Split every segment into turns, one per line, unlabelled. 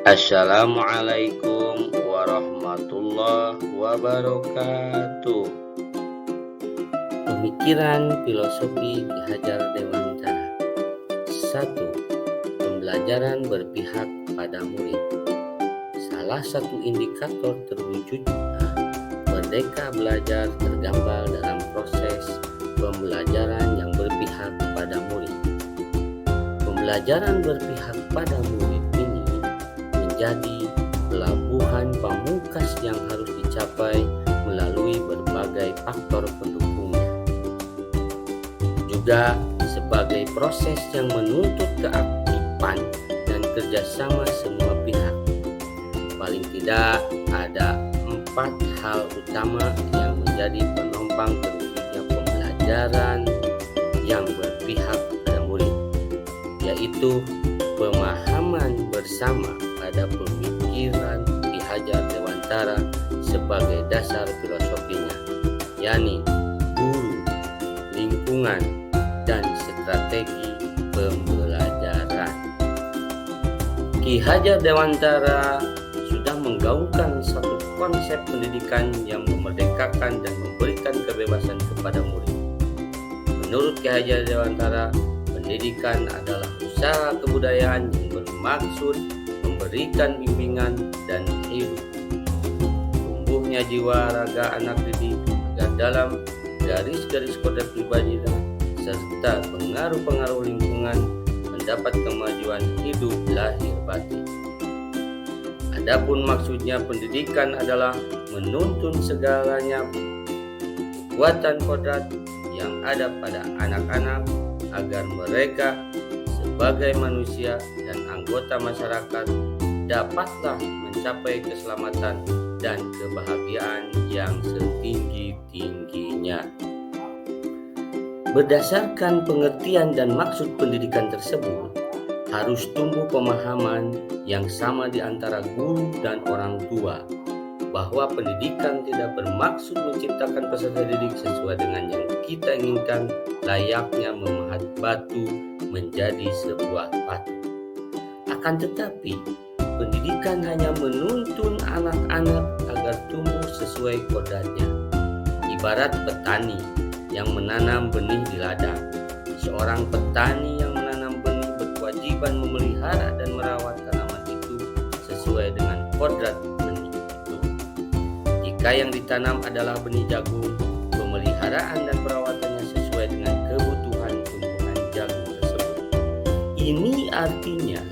Assalamualaikum warahmatullahi wabarakatuh. Pemikiran filosofi Ki Hajar Dewantara. 1. Pembelajaran berpihak pada murid. Salah satu indikator terwujudnya merdeka belajar tergambar dalam proses pembelajaran yang berpihak pada murid. Pembelajaran berpihak pada murid ini menjadi pelabuhan pamungkas yang harus dicapai melalui berbagai faktor pendukungnya. Juga sebagai proses yang menuntut keaktifan dan kerjasama semua pihak. Paling tidak ada 4 hal utama yang menjadi penopang terwujudnya pembelajaran yang berpihak pada murid, yaitu pemahaman bersama pada pemikiran Ki Hajar Dewantara sebagai dasar filosofinya, yakni guru, lingkungan, dan strategi pembelajaran. Ki Hajar Dewantara sudah menggaungkan satu konsep pendidikan yang memerdekakan dan memberikan kebebasan kepada murid. Menurut Ki Hajar Dewantara, pendidikan adalah usaha kebudayaan yang bermaksud memberikan bimbingan dan hidup tumbuhnya jiwa raga anak didik agar dalam garis-garis kodrat pribadi serta pengaruh-pengaruh lingkungan mendapat kemajuan hidup lahir batin. Adapun maksudnya pendidikan adalah menuntun segalanya kekuatan kodrat yang ada pada anak-anak agar mereka sebagai manusia dan anggota masyarakat dapatlah mencapai keselamatan dan kebahagiaan yang setinggi-tingginya. Berdasarkan pengertian dan maksud pendidikan tersebut, harus tumbuh pemahaman yang sama di antara guru dan orang tua, bahwa pendidikan tidak bermaksud menciptakan peserta didik sesuai dengan yang kita inginkan, layaknya memahat batu menjadi sebuah batu. Akan tetapi, pendidikan hanya menuntun anak-anak agar tumbuh sesuai kodratnya. Ibarat petani yang menanam benih di ladang. Seorang petani yang menanam benih berkewajiban memelihara dan merawat tanaman itu sesuai dengan kodrat benih itu. Jika yang ditanam adalah benih jagung, pemeliharaan dan perawatannya sesuai dengan kebutuhan tumbuhan jagung tersebut. Ini artinya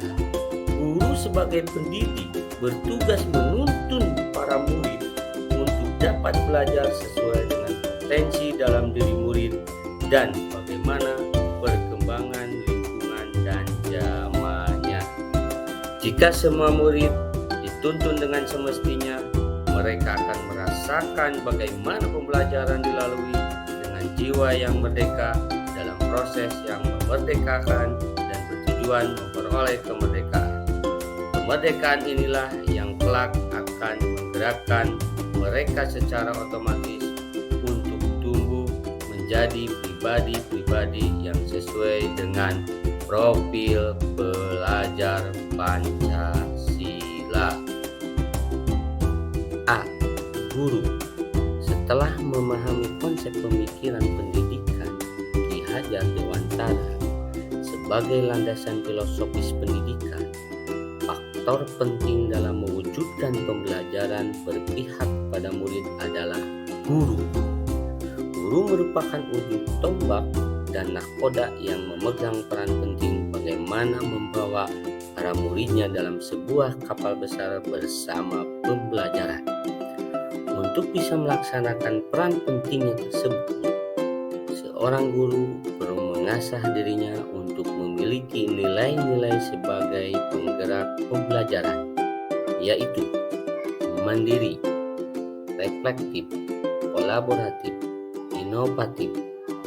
guru sebagai pendidik bertugas menuntun para murid untuk dapat belajar sesuai dengan potensi dalam diri murid dan bagaimana perkembangan lingkungan dan zamannya. Jika semua murid dituntun dengan semestinya, mereka akan merasakan bagaimana pembelajaran dilalui dengan jiwa yang merdeka dalam proses yang memerdekakan dan bertujuan memperoleh kemerdekaan. Kemerdekaan inilah yang kelak akan menggerakkan mereka secara otomatis untuk tumbuh menjadi pribadi-pribadi yang sesuai dengan profil pelajar Pancasila. A. Guru. Setelah memahami konsep pemikiran pendidikan Ki Hajar Dewantara sebagai landasan filosofis pendidikan, faktor penting dalam mewujudkan pembelajaran berpihak pada murid adalah guru. Guru merupakan ujung tombak dan nahkoda yang memegang peran penting bagaimana membawa para muridnya dalam sebuah kapal besar bersama pembelajaran. Untuk bisa melaksanakan peran pentingnya tersebut, seorang guru perlu mengasah dirinya untuk memiliki nilai-nilai sebagai penggerak pembelajaran, yaitu mandiri, reflektif, kolaboratif, inovatif,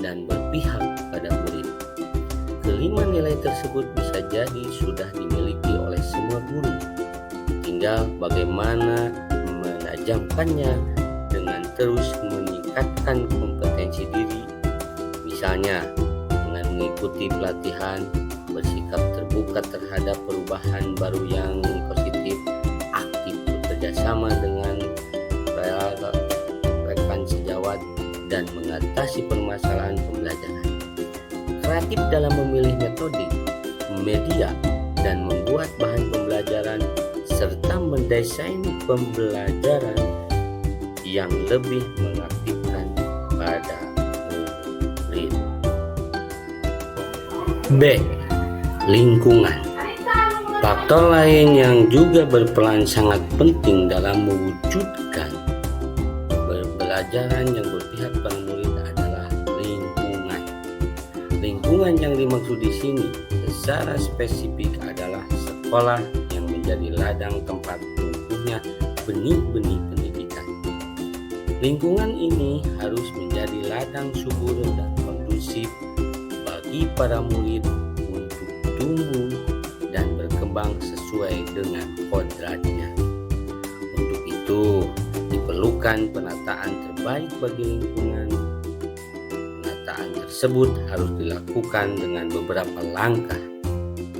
dan berpihak pada murid. Kelima nilai tersebut bisa jadi sudah dimiliki oleh semua guru. Tinggal bagaimana menajamkannya dengan terus meningkatkan kompetensi diri, misalnya dengan mengikuti pelatihan, bersikap terbuka terhadap perubahan baru yang positif, bersama dengan rekan sejawat dan mengatasi permasalahan pembelajaran. Kreatif dalam memilih metode, media, dan membuat bahan pembelajaran serta mendesain pembelajaran yang lebih mengaktifkan pada murid. B. Lingkungan. Faktor lain yang juga berperan sangat penting dalam mewujudkan pembelajaran yang berpihak pada murid adalah lingkungan. Lingkungan yang dimaksud di sini secara spesifik adalah sekolah yang menjadi ladang tempat tumbuhnya benih-benih pendidikan. Lingkungan ini harus menjadi ladang subur dan kondusif bagi para murid untuk tumbuh dan berkembang sesuai dengan kodratnya. Untuk itu, diperlukan penataan terbaik bagi lingkungan. Penataan tersebut harus dilakukan dengan beberapa langkah,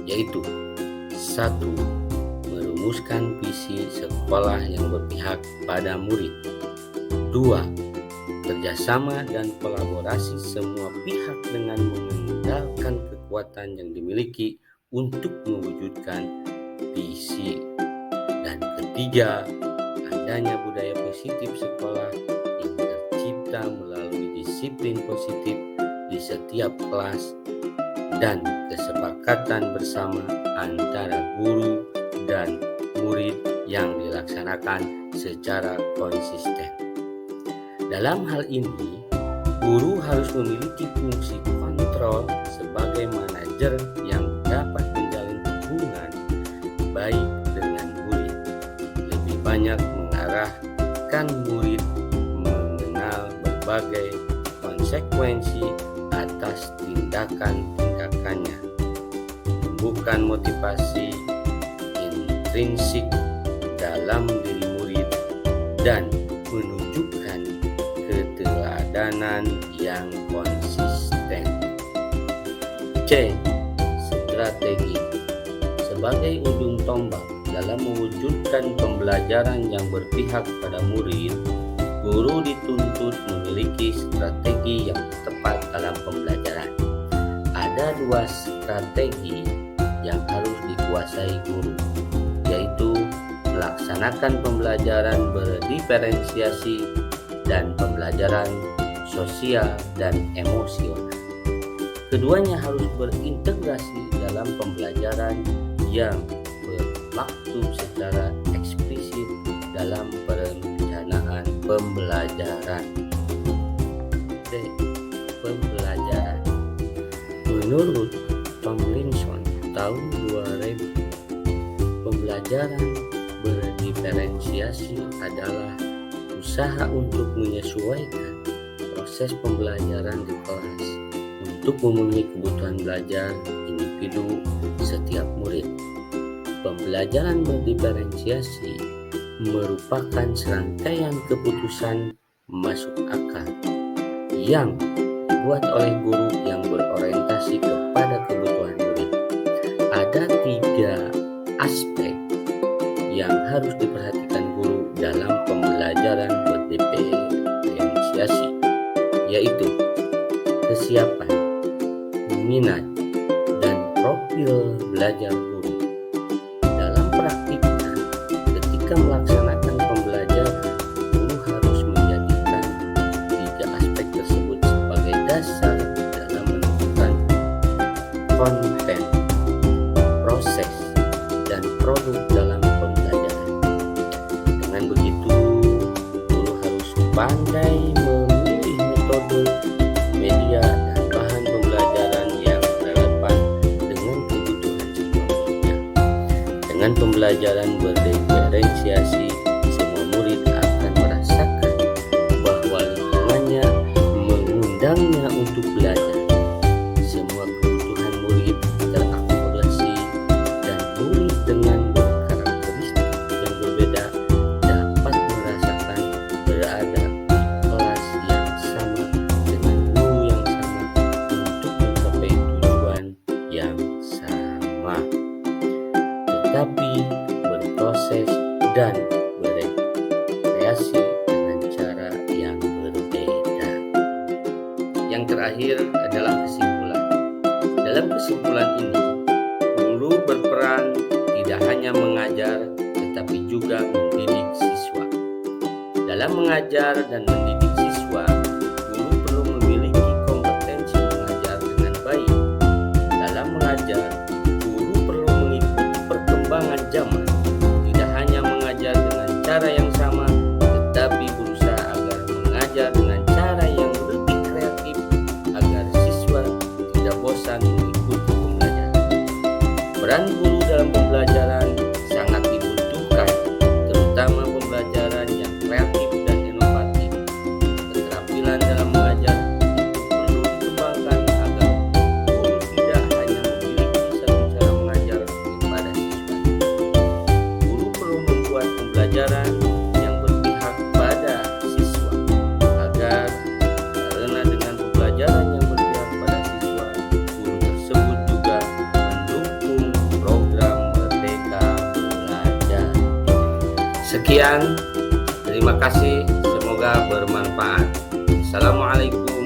yaitu 1. Merumuskan visi sekolah yang berpihak pada murid. 2. Kerjasama dan kolaborasi semua pihak dengan mengandalkan kekuatan yang dimiliki untuk mewujudkan visi. Dan 3. Adanya budaya positif sekolah yang tercipta melalui disiplin positif di setiap kelas dan kesepakatan bersama antara guru dan murid yang dilaksanakan secara konsisten. Dalam hal ini, guru harus memiliki fungsi kontrol sebagai manajer yang dapat menjalin hubungan baik dengan murid, lebih banyak mengarahkan murid mengenal berbagai konsekuensi atas tindakan-tindakannya, menumbuhkan motivasi intrinsik dalam diri murid, dan menunjukkan keteladanan yang konsisten. C. Strategi. Sebagai ujung tombak dalam mewujudkan pembelajaran yang berpihak pada murid, guru dituntut memiliki strategi yang tepat dalam pembelajaran. Ada 2 strategi yang harus dikuasai guru, yaitu melaksanakan pembelajaran berdiferensiasi dan pembelajaran sosial dan emosional. Keduanya harus berintegrasi dalam pembelajaran yang berlaku secara eksplisit dalam perencanaan pembelajaran. D. Pembelajaran. Menurut Tomlinson tahun 2000, pembelajaran berdiferensiasi adalah usaha untuk menyesuaikan proses pembelajaran di kelas untuk memenuhi kebutuhan belajar individu setiap murid. Pembelajaran berdiferensiasi merupakan serangkaian keputusan masuk akal yang dibuat oleh guru yang berorientasi kepada kebutuhan murid. Ada 3 aspek yang harus diperhatikan guru dalam pembelajaran berdiferensiasi, yaitu kesiapan, minat, dan profil belajar guru. Dalam praktiknya, ketika melaksanakan pembelajaran, guru harus menjadikan 3 aspek tersebut sebagai dasar dalam menentukan konten, proses, dan produk dalam pembelajaran. Dengan begitu, guru harus pandai memilih metode, media, dan bahan pembelajaran yang relevan dengan kebutuhan semua muridnya. Dengan pembelajaran berdiferensiasi, semua murid akan merasakan bahwa lingkungannya mengundangnya untuk belajar. Semua kebutuhan murid terakomodasi dan murid dengan berkarakteristik yang berbeda dapat merasakan berada di kelas yang sama dengan guru yang sama untuk mencapai tujuan yang sama, tetapi berproses dan Dalam kesimpulan ini, guru berperan tidak hanya mengajar, tetapi juga mendidik siswa. Dalam mengajar dan mendidik siswa, guru perlu memiliki kompetensi mengajar dengan baik. Dalam mengajar, guru perlu mengikuti perkembangan zaman, tidak hanya mengajar dengan cara yang sama, tetapi berusaha agar mengajar dengan cara yang lebih kreatif agar siswa tidak bosan mengikuti pembelajaran. Peran guru dalam pembelajaran sangat dibutuhkan, terutama pembelajaran yang kreatif dan inovatif. Keterampilan dalam mengajar itu perlu dikembangkan agar guru tidak hanya memiliki satu cara mengajar kepada siswa. Guru perlu membuat pembelajaran yang berpihak pada siswa karena dengan pembelajaran yang berpihak pada siswa, guru tersebut juga mendukung program Merdeka Belajar. Sekian, terima kasih, semoga bermanfaat. Assalamualaikum